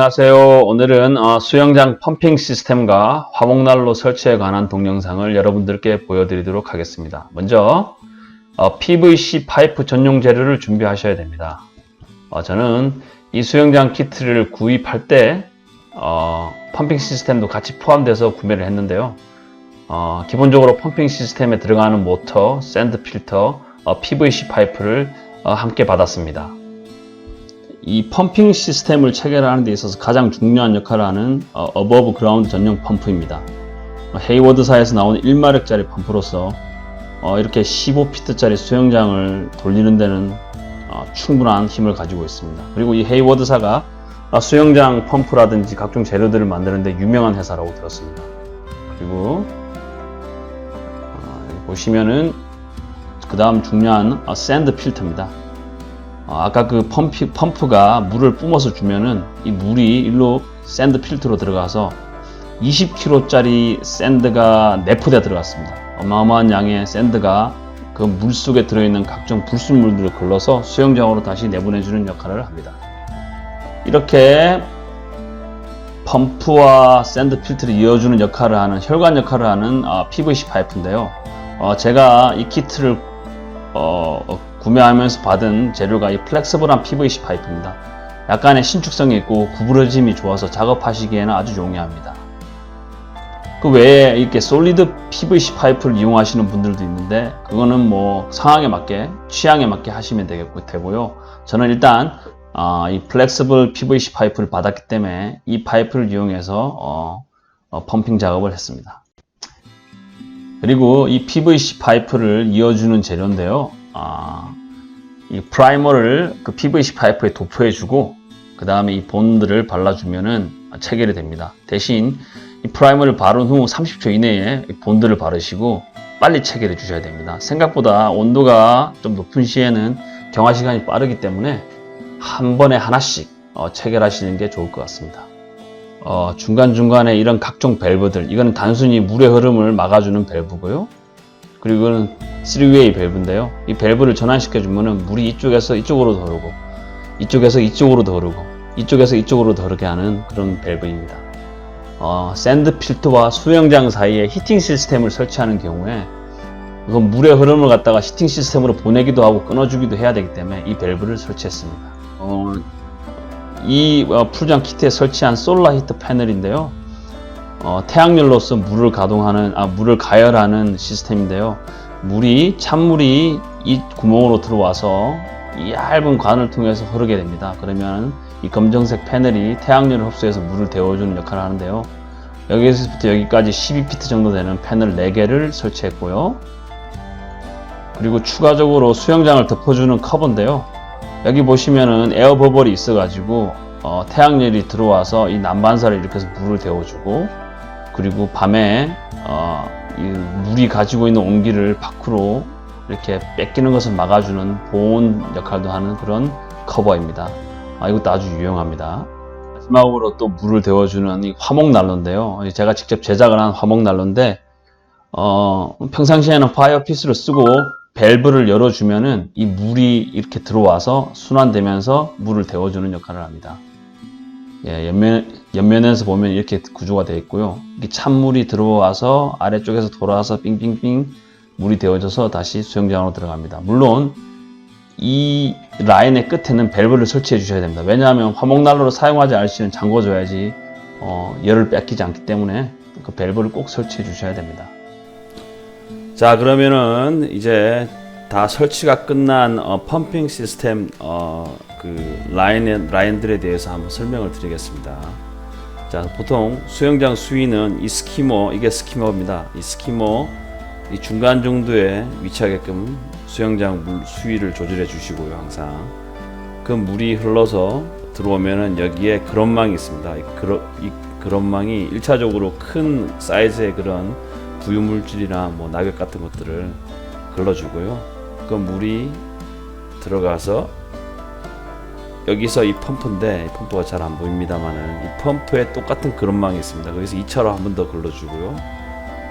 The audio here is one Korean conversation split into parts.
안녕하세요. 오늘은 수영장 펌핑 시스템과 화목난로 설치에 관한 동영상을 여러분들께 보여드리도록 하겠습니다. 먼저 PVC 파이프 전용 재료를 준비하셔야 됩니다. 저는 이 수영장 키트를 구입할 때 펌핑 시스템도 같이 포함돼서 구매를 했는데요. 기본적으로 펌핑 시스템에 들어가는 모터, 샌드 필터, PVC 파이프를 함께 받았습니다. 이 펌핑 시스템을 체결하는 데 있어서 가장 중요한 역할을 하는 어버브 그라운드 전용 펌프입니다. 헤이워드사에서 나온 1마력짜리 펌프로서 이렇게 15피트짜리 수영장을 돌리는 데는 충분한 힘을 가지고 있습니다. 그리고 이 헤이워드사가 수영장 펌프라든지 각종 재료들을 만드는 데 유명한 회사라고 들었습니다. 그리고 여기 보시면은 그 다음 중요한 샌드 필터입니다. 아까 그 펌프가 물을 뿜어서 주면은 이 물이 일로 샌드 필터로 들어가서 20kg짜리 샌드가 내포되어 들어갔습니다. 어마어마한 양의 샌드가 그 물 속에 들어있는 각종 불순물들을 걸러서 수영장으로 다시 내보내주는 역할을 합니다. 이렇게 펌프와 샌드 필터를 이어주는 역할을 하는, 혈관 역할을 하는 PVC 파이프인데요. 제가 이 키트를 구매하면서 받은 재료가 이 플렉서블한 PVC 파이프입니다. 약간의 신축성이 있고 구부러짐이 좋아서 작업하시기에는 아주 용이합니다. 그 외에 이렇게 솔리드 PVC 파이프를 이용하시는 분들도 있는데 그거는 뭐 상황에 맞게, 취향에 맞게 하시면 되고요. 저는 일단 이 플렉서블 PVC 파이프를 받았기 때문에 이 파이프를 이용해서 펌핑 작업을 했습니다. 그리고 이 PVC 파이프를 이어주는 재료인데요. 이 프라이머를 그 PVC 파이프에 도포해주고 그 다음에 이 본드를 발라주면은 체결이 됩니다. 대신 이 프라이머를 바른 후 30초 이내에 본드를 바르시고 빨리 체결해 주셔야 됩니다. 생각보다 온도가 좀 높은 시에는 경화 시간이 빠르기 때문에 한 번에 하나씩 체결하시는 게 좋을 것 같습니다. 중간중간에 이런 각종 밸브들, 이거는 단순히 물의 흐름을 막아주는 밸브고요. 그리고 이거는 3웨이 밸브인데요. 이 밸브를 전환시켜 주면은 물이 이쪽에서 이쪽으로 더 흐르고, 이쪽에서 이쪽으로 더 흐르고, 이쪽에서 이쪽으로 더 흐르게 하는 그런 밸브입니다. 샌드 필터와 수영장 사이에 히팅 시스템을 설치하는 경우에 그건 물의 흐름을 갖다가 히팅 시스템으로 보내기도 하고 끊어주기도 해야 되기 때문에 이 밸브를 설치했습니다. 이 풀장 키트에 설치한 솔라 히터 패널인데요. 태양열로서 물을 물을 가열하는 시스템인데요. 찬물이 이 구멍으로 들어와서 이 얇은 관을 통해서 흐르게 됩니다. 그러면 이 검정색 패널이 태양열을 흡수해서 물을 데워주는 역할을 하는데요. 여기서부터 여기까지 12피트 정도 되는 패널 4개를 설치했고요. 그리고 추가적으로 수영장을 덮어주는 커버인데요. 여기 보시면은 에어 버블이 있어가지고 태양열이 들어와서 이 난반사를 일으켜서 물을 데워주고, 그리고 밤에 이 물이 가지고 있는 온기를 밖으로 이렇게 뺏기는 것을 막아주는 보온 역할도 하는 그런 커버입니다. 이것도 아주 유용합니다. 마지막으로 또 물을 데워주는 이 화목난로인데요. 제가 직접 제작을 한 화목난로인데 평상시에는 파이어피스를 쓰고 밸브를 열어주면은 이 물이 이렇게 들어와서 순환되면서 물을 데워주는 역할을 합니다. 옆면에서 보면 이렇게 구조가 되어 있고요. 이렇게 찬물이 들어와서 아래쪽에서 돌아와서 빙빙빙 물이 데워져서 다시 수영장으로 들어갑니다. 물론 이 라인의 끝에는 밸브를 설치해 주셔야 됩니다. 왜냐하면 화목난로로 사용하지 않을 시는 잠궈줘야지 열을 뺏기지 않기 때문에 그 밸브를 꼭 설치해 주셔야 됩니다. 자, 그러면은 이제 다 설치가 끝난 펌핑 시스템 그 라인들에 대해서 한번 설명을 드리겠습니다. 자, 보통 수영장 수위는 이 스키머, 이게 스키머입니다. 이 스키머 이 중간 정도에 위치하게끔 수영장 물 수위를 조절해 주시고요. 항상 그 물이 흘러서 들어오면은 여기에 그런망이 있습니다. 이 그런망이 1차적으로 큰 사이즈의 그런 부유물질이나 뭐 낙엽 같은 것들을 걸러주고요. 그 물이 들어가서 여기서 이 펌프인데, 이 펌프가 잘 안 보입니다만은 이 펌프에 똑같은 그런망이 있습니다. 거기서 2차로 한 번 더 걸러주고요.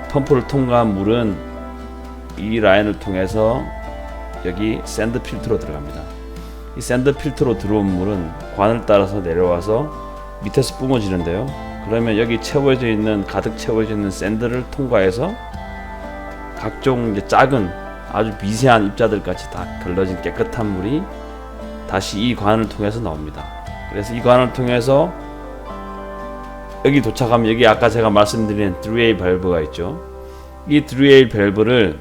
펌프를 통과한 물은 이 라인을 통해서 여기 샌드 필터로 들어갑니다. 이 샌드 필터로 들어온 물은 관을 따라서 내려와서 밑에서 뿜어지는데요. 그러면 여기 가득 채워져 있는 샌드를 통과해서 각종 이제 작은 아주 미세한 입자들까지 다 걸러진 깨끗한 물이 다시 이 관을 통해서 나옵니다. 그래서 이 관을 통해서 여기 도착하면 여기 아까 제가 말씀드린 3A 밸브가 있죠. 이 3A 밸브를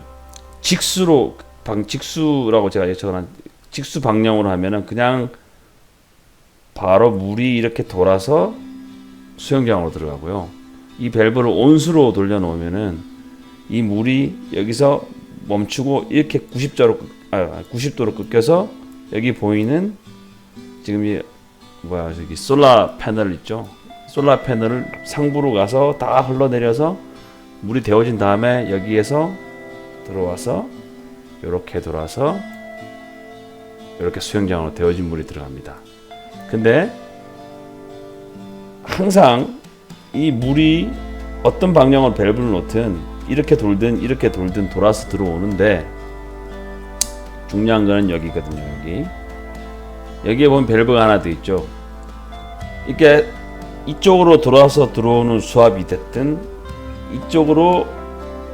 직수라고 제가 적어놨 직수 방향으로 하면은 그냥 바로 물이 이렇게 돌아서 수영장으로 들어가고요. 이 밸브를 온수로 돌려놓으면은 이 물이 여기서 멈추고 이렇게 90도로 꺾여서 여기 보이는 지금 저기 솔라 패널 있죠. 솔라 패널을 상부로 가서 다 흘러내려서 물이 데워진 다음에 여기에서 들어와서 이렇게 돌아서 이렇게 수영장으로 데워진 물이 들어갑니다. 근데 항상 이 물이 어떤 방향으로 밸브를 놓든 이렇게 돌든 돌아서 들어오는데 중요한 거는 여기거든요. 여기에 보면 밸브가 하나 더 있죠. 이게 이쪽으로 돌아서 들어오는 수압이 됐든 이쪽으로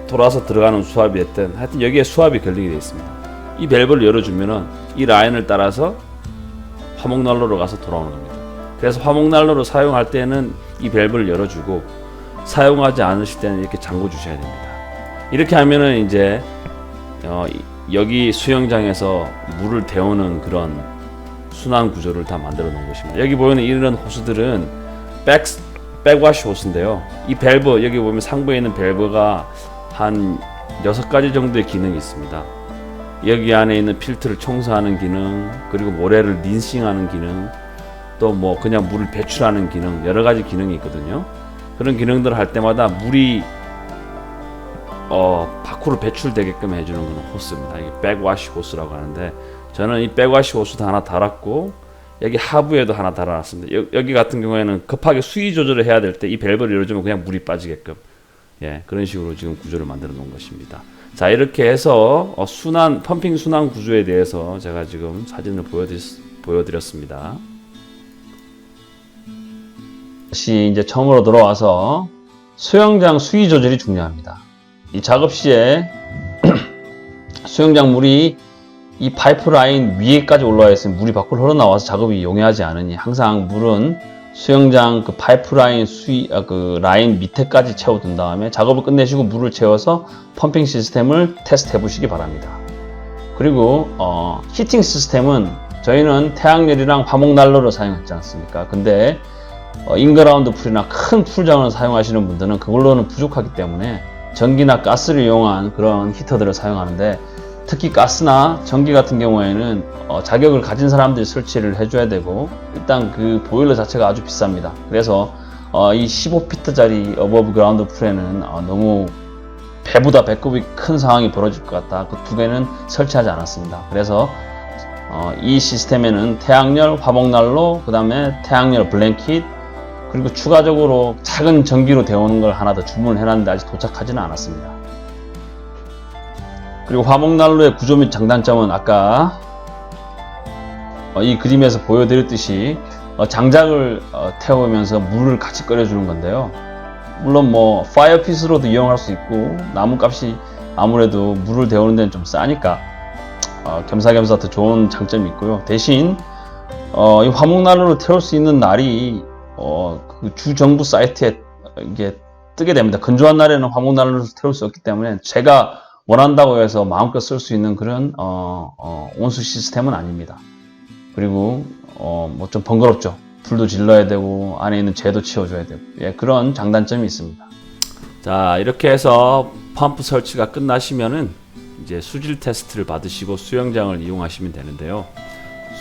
돌아서 들어가는 수압이 됐든 하여튼 여기에 수압이 걸리게 되어 있습니다. 이 밸브를 열어주면은 이 라인을 따라서 화목난로로 가서 돌아오는 겁니다. 그래서 화목난로로 사용할 때는 이 밸브를 열어주고 사용하지 않으실 때는 이렇게 잠궈 주셔야 됩니다. 이렇게 하면은 이제 여기 수영장에서 물을 데우는 그런 순환 구조를 다 만들어 놓은 것입니다. 여기 보이는 이런 호스들은 백워시 호스인데요. 이 밸브 여기 보면 상부에 있는 밸브가 한 6가지 정도의 기능이 있습니다. 여기 안에 있는 필터를 청소하는 기능, 그리고 모래를 린싱하는 기능, 또 뭐 그냥 물을 배출하는 기능, 여러 가지 기능이 있거든요. 그런 기능들을 할 때마다 물이 밖으로 배출되게끔 해주는 건 호스입니다. 이게 백워시 호스라고 하는데 저는 이 백워시 호스도 하나 달았고 여기 하부에도 하나 달아놨습니다. 여기 같은 경우에는 급하게 수위 조절을 해야 될 때 이 밸브를 열어주면 그냥 물이 빠지게끔 그런 식으로 지금 구조를 만들어 놓은 것입니다. 자, 이렇게 해서 펌핑 순환 구조에 대해서 제가 지금 사진을 보여드렸습니다. 다시 이제 처음으로 돌아와서 수영장 수위 조절이 중요합니다. 이 작업 시에 수영장 물이 이 파이프라인 위에까지 올라와 있으면 물이 밖으로 흘러나와서 작업이 용이하지 않으니 항상 물은 수영장 그 파이프라인 그 라인 밑에까지 채워둔 다음에 작업을 끝내시고 물을 채워서 펌핑 시스템을 테스트 해보시기 바랍니다. 그리고 히팅 시스템은 저희는 태양열이랑 화목난로를 사용했지 않습니까? 근데 인그라운드 풀이나 큰 풀장을 사용하시는 분들은 그걸로는 부족하기 때문에 전기나 가스를 이용한 그런 히터들을 사용하는데 특히 가스나 전기 같은 경우에는 자격을 가진 사람들이 설치를 해줘야 되고 일단 그 보일러 자체가 아주 비쌉니다. 그래서 이 15피트짜리 어버브 그라운드 풀에는 너무 배보다 배꼽이 큰 상황이 벌어질 것 같다. 그 두 개는 설치하지 않았습니다. 그래서 이 시스템에는 태양열, 화목난로, 그 다음에 태양열 블랭킷, 그리고 추가적으로 작은 전기로 데우는 걸 하나 더 주문을 해놨는데 아직 도착하지는 않았습니다. 그리고 화목난로의 구조 및 장단점은 아까 이 그림에서 보여드렸듯이 장작을 태우면서 물을 같이 끓여주는 건데요. 물론 뭐 파이어핏으로도 이용할 수 있고 나무값이 아무래도 물을 데우는 데는 좀 싸니까 겸사겸사 더 좋은 장점이 있고요. 대신 이 화목난로를 태울 수 있는 날이 그 주 정부 사이트에 이게 뜨게 됩니다. 건조한 날에는 화목난로를 태울 수 없기 때문에 제가 원한다고 해서 마음껏 쓸 수 있는 그런 온수 시스템은 아닙니다. 그리고 뭐 좀 번거롭죠. 불도 질러야 되고 안에 있는 재도 치워줘야 되고 그런 장단점이 있습니다. 자, 이렇게 해서 펌프 설치가 끝나시면은 이제 수질 테스트를 받으시고 수영장을 이용하시면 되는데요.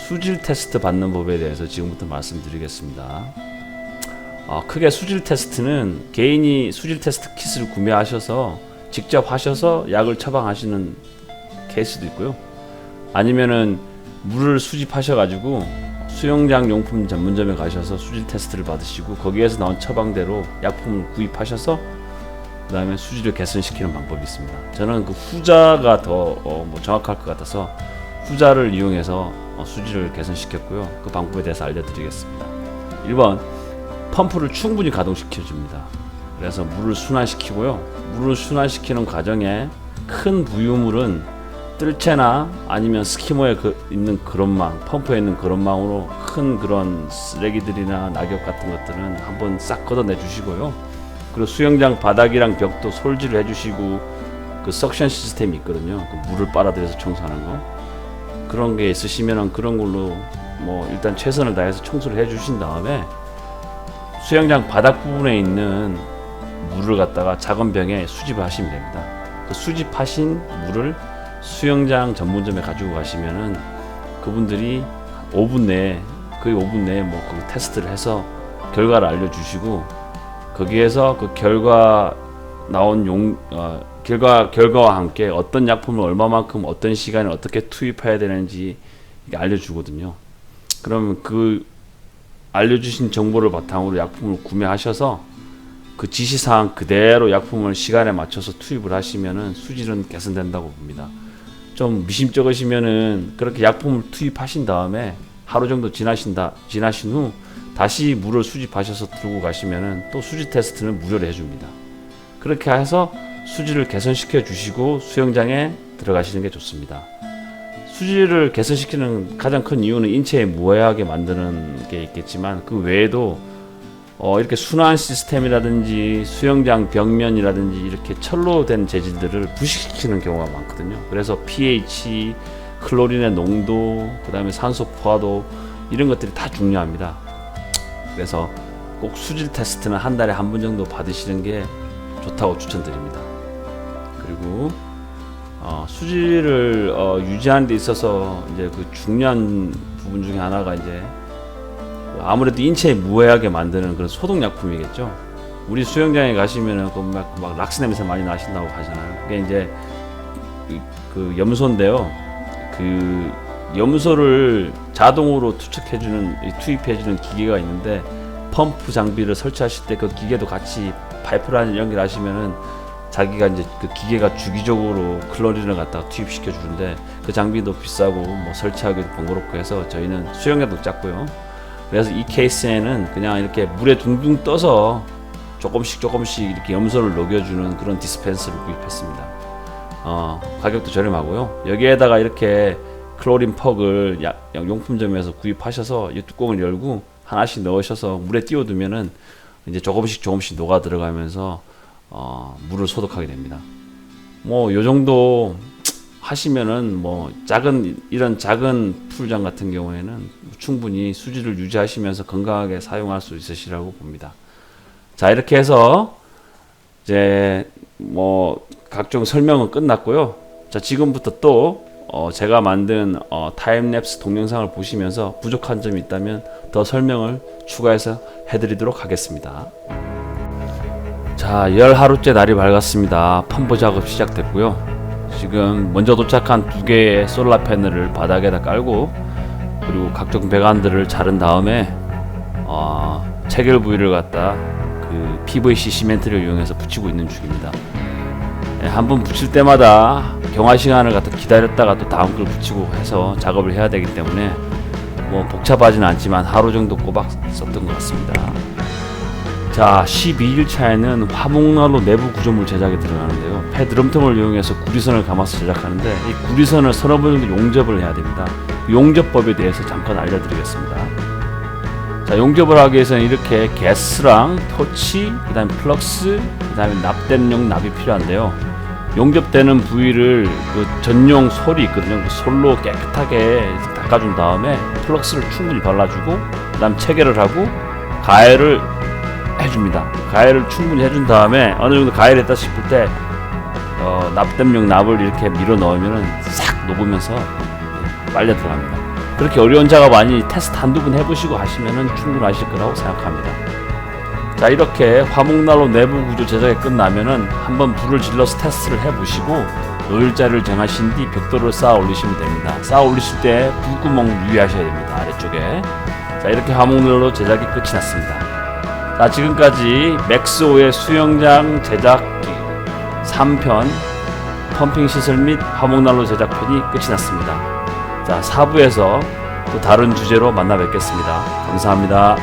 수질 테스트 받는 법에 대해서 지금부터 말씀드리겠습니다. 크게 수질 테스트는 개인이 수질 테스트 킷을 구매하셔서 직접 하셔서 약을 처방하시는 케이스도 있고요. 아니면은 물을 수집하셔가지고 수영장 용품 전문점에 가셔서 수질 테스트를 받으시고 거기에서 나온 처방대로 약품을 구입하셔서 그 다음에 수질을 개선시키는 방법이 있습니다. 저는 그 후자가 더 정확할 것 같아서 후자를 이용해서 수질을 개선시켰고요. 그 방법에 대해서 알려드리겠습니다. 1번, 펌프를 충분히 가동시켜 줍니다. 그래서 물을 순환시키고요. 물을 순환시키는 과정에 큰 부유물은 뜰채나 아니면 스키머에 있는 그런망, 펌프에 있는 그런망으로 큰 그런 쓰레기들이나 낙엽 같은 것들은 한번 싹 걷어내 주시고요. 그리고 수영장 바닥이랑 벽도 솔질을 해주시고 그 석션 시스템이 있거든요. 그 물을 빨아들여서 청소하는 거. 그런 게 있으시면은 그런 걸로 뭐 일단 최선을 다해서 청소를 해주신 다음에 수영장 바닥 부분에 있는 물을 갖다가 작은 병에 수집을 하시면 됩니다. 그 수집하신 물을 수영장 전문점에 가지고 가시면은 그분들이 5분 내에 거의 5분 내에 뭐 그 테스트를 해서 결과를 알려주시고 거기에서 그 결과 나온 결과와 함께 어떤 약품을 얼마만큼 어떤 시간에 어떻게 투입해야 되는지 알려주거든요. 그러면 그 알려주신 정보를 바탕으로 약품을 구매하셔서 그 지시사항 그대로 약품을 시간에 맞춰서 투입을 하시면은 수질은 개선된다고 봅니다. 좀 미심쩍으시면은 그렇게 약품을 투입하신 다음에 하루 정도 지나신 후 다시 물을 수집하셔서 들고 가시면은 또 수질 테스트는 무료로 해줍니다. 그렇게 해서 수질을 개선시켜 주시고 수영장에 들어가시는 게 좋습니다. 수질을 개선시키는 가장 큰 이유는 인체에 무해하게 만드는 게 있겠지만 그 외에도 이렇게 순환 시스템이라든지 수영장 벽면이라든지 이렇게 철로 된 재질들을 부식시키는 경우가 많거든요. 그래서 pH, 클로린의 농도, 그 다음에 산소 포화도 이런 것들이 다 중요합니다. 그래서 꼭 수질 테스트는 한 달에 한 번 정도 받으시는 게 좋다고 추천드립니다. 그리고 수질을 유지하는 데 있어서 이제 그 중요한 부분 중에 하나가 이제 아무래도 인체에 무해하게 만드는 그런 소독약품이겠죠. 우리 수영장에 가시면은 막 락스 냄새 많이 나신다고 하잖아요. 그게 이제 그 염소인데요. 그 염소를 자동으로 투입해주는 기계가 있는데 펌프 장비를 설치하실 때 그 기계도 같이 파이프라인 연결하시면은 자기가 이제 그 기계가 주기적으로 클로린을 갖다가 투입시켜 주는데 그 장비도 비싸고 뭐 설치하기도 번거롭고 해서 저희는 수영량도 작고요. 그래서 이 케이스에는 그냥 이렇게 물에 둥둥 떠서 조금씩 이렇게 염소를 녹여주는 그런 디스펜서를 구입했습니다. 가격도 저렴하고요. 여기에다가 이렇게 클로린 퍽을 용품점에서 구입하셔서 이 뚜껑을 열고 하나씩 넣으셔서 물에 띄워두면은 이제 조금씩 녹아 들어가면서 물을 소독하게 됩니다. 뭐 요 정도 하시면은 뭐 이런 작은 풀장 같은 경우에는 충분히 수질을 유지하시면서 건강하게 사용할 수 있으시라고 봅니다. 자, 이렇게 해서 이제 뭐 각종 설명은 끝났고요. 자, 지금부터 또 제가 만든 타임랩스 동영상을 보시면서 부족한 점이 있다면 더 설명을 추가해서 해드리도록 하겠습니다. 자, 10하루째 날이 밝았습니다. 펌프 작업 시작됐고요. 지금 먼저 도착한 2개의 솔라 패널을 바닥에다 깔고 그리고 각종 배관들을 자른 다음에 체결 부위를 갖다 그 PVC 시멘트를 이용해서 붙이고 있는 중입니다. 한 번 붙일 때마다 경화 시간을 갖다 기다렸다가 또 다음 걸 붙이고 해서 작업을 해야 되기 때문에 뭐 복잡하지는 않지만 하루 정도 꼬박 썼던 것 같습니다. 자, 12일 차에는 화목난로 내부 구조물 제작에 들어가는데요. 폐드럼통을 이용해서 구리선을 감아서 제작하는데 이 구리선을 서너 번 정도 용접을 해야 됩니다. 용접법에 대해서 잠깐 알려드리겠습니다. 자, 용접을 하기 위해서는 이렇게 가스랑 토치, 그 다음에 플럭스, 그 다음에 납땜용 납이 필요한데요. 용접되는 부위를 그 전용 솔이 있거든요. 그 솔로 깨끗하게 닦아준 다음에 플럭스를 충분히 발라주고 그 다음 체결을 하고 가열을 해줍니다. 가열을 충분히 해준 다음에 어느 정도 가열했다 싶을 때 납땜용 납을 이렇게 밀어 넣으면은 싹 녹으면서 빨려 들어갑니다. 그렇게 어려운 작업 아니 테스트 한두 번 해보시고 하시면은 충분하실 거라고 생각합니다. 자, 이렇게 화목난로 내부 구조 제작이 끝나면은 한번 불을 질러서 테스트를 해보시고 노즐자를 정하신 뒤 벽돌을 쌓아 올리시면 됩니다. 쌓아 올리실 때 불구멍 유의하셔야 됩니다. 아래쪽에. 자, 이렇게 화목난로 제작이 끝이 났습니다. 자, 지금까지 맥스오의 수영장 제작기 3편 펌핑 시설 및 화목난로 제작편이 끝이 났습니다. 자, 4부에서 또 다른 주제로 만나 뵙겠습니다. 감사합니다.